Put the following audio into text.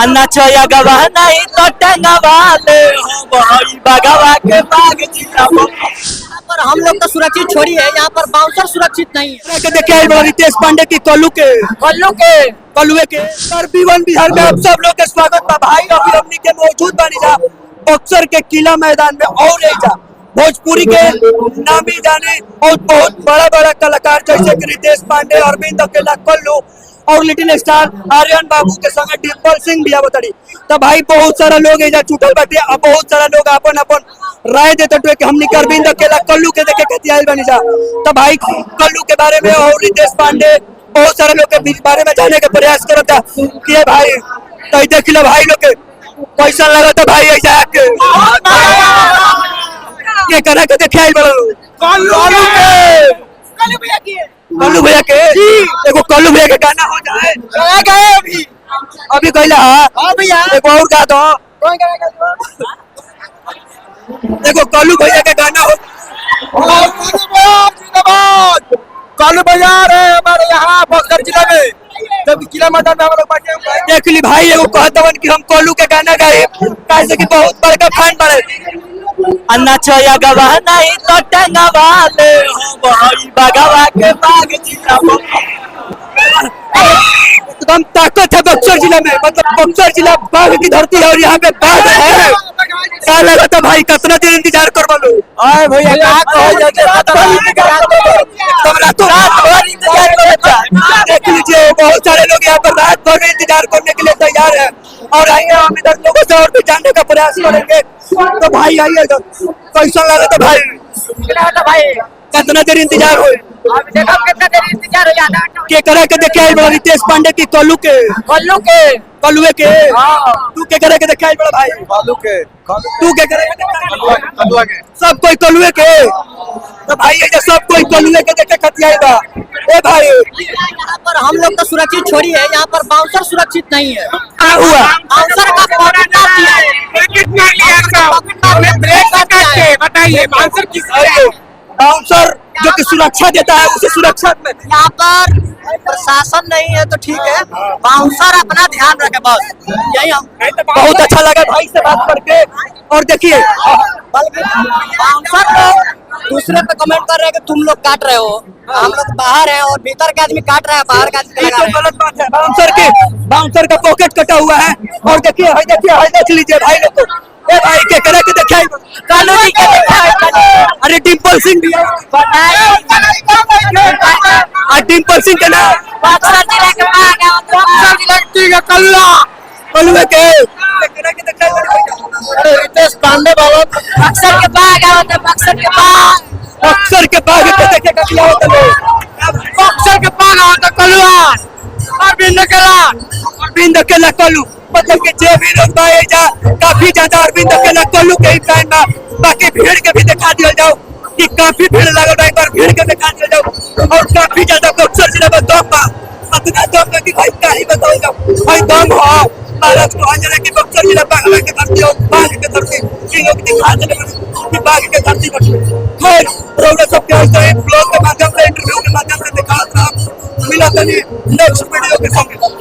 अन्ना छोया गवा नहीं तो टंगवा ले हो भाई भगवा के बाग जिला पर हम लोग तो सुरक्षित छोड़ी है, यहाँ पर बाउंसर सुरक्षित नहीं है। देखिए रितेश पांडे की कल्लुए के सर B1 बिहार में आप सब लोग के स्वागत बा भाई। अभी हमनी के मौजूद बानी जा बक्सर के किला मैदान में और जा भोजपुरी के नामी जाने और बहुत बड़ा बड़ा कलाकार जैसे कि रितेश पांडे, अरविंद अकेला, कल्लू और लिटिल स्टार आर्यन बाबू के संग डिम्पल सिंह भी आवतड़ी। तो भाई बहुत सारा लोग एजा छूटल बाटे और बहुत सारा लोग अपन अपन राय देते थे कि हमनी अरविंद अकेला कल्लू के देखे के आइल बनी जा। तो भाई कल्लू के बारे में और रितेश पांडे बहुत सारे लोग के बारे में जाने के प्रयास करता कि भाई तो देख लो भाई लोग के कैसा लगा था भाई ऐसा के करा के देखे आइल कल्लू भैया के एगो कल्लू भैया के गाना हो जाए अभी अभी कहला हाँ भैया एगो और गा दो एगो कल्लू भैया के गाना हो। कल्लू भैया रहे हमारे यहाँ बक्सर जिला में जब किला मैदान में हम लोग बैठे देख ली भाई एगो कहतवन कि हम कल्लू के गाना गाए कैसे कि बहुत बड़का फैन बड़े। अन्ना छोया गवा नहीं तो टंगवा ले हो भाई भगवा के बाग जिला एकदम ताकत है बक्सर जिला में। मतलब बक्सर जिला बाघ की धरती है और यहाँ पे बाघ है। क्या लगा था भाई कितना देर इंतजार कर बोलो भैया देख लीजिए बहुत सारे लोग यहाँ पर रात भर इंतजार करने के लिए तैयार है और आइए हम इधर लोगों से और भी जानने का प्रयास करेंगे। तो भाई आइए कैसा लगा था भाई कितना देर इंतजार हो कितना देर इंतजार हो जाता है के करा के देखे आइल बड़ा रितेश पांडे की कल्लुए के तू के करा के देखे आइल बड़ा भाई तू के करा के सब कोई कल्लुए के। तो भाई ये सब कोई कल्लुए के देखे खतियाई बा ए भाई। यहाँ पर हम लोग तो सुरक्षित छोड़ी है, यहाँ पर बाउंसर सुरक्षित नहीं है। क्या हुआ बाउंसर का पॉकेट मार दिया है। कितना लिया था ब्रेक काटे बताइए बाउंसर किस बाउंसर जो कि सुरक्षा देता है उसे सुरक्षा में यहाँ पर प्रशासन नहीं है तो ठीक है, बाउंसर अपना ध्यान रखे बस यही हम। बहुत अच्छा लगा भाई से बात करके। और देखिए बाउंसर लोग दूसरे पे कमेंट कर रहे हैं कि तुम लोग काट रहे हो, हम लोग बाहर हैं और भीतर के आदमी काट रहा है, बाहर का आदमी लगा रहा है। गलत बात है। बाउंसर का पॉकेट कटा हुआ है और देखिए देख लीजिए भाई लोग को ए भाई के करे के दिखाई कानूनी के दिखाई अरे डिम्पल सिंह भी डिम्पल सिंह के नाम बक्सर जिला के बाहर है, बक्सर जिला ठीक है कल्लुए के अरे रितेश पांडे बाबा बक्सर के बाहर है, बक्सर के बाग पे देखे का किया होता है बक्सर के पास होता कलुआ अरविंद अकेला कल्लू। मतलब कि जे भी लोग बाए जा काफी ज्यादा अरविंद अकेला कल्लू के ही फैन बा। बाकी भीड़ के भी दिखा दिया जाओ कि काफी भीड़ लगल बा, एक बार भीड़ के दिखा दिया जाओ और काफी ज्यादा बक्सर जिला में दम बा। इतना दम है कि भाई क्या ही बताऊंगा भाई दम हो महाराज को अंजना की बक्सर जिला बाघ के धरती और बाघ के धरती ये लोग दिखा देने कि बाघ के धरती पर खैर प्रोग्रेस सब क्या होता है ब्लॉग के माध्यम से इंटरव्यू के माध्यम से दिखा रहा मिला तनी नेक्स्ट वीडियो के संग।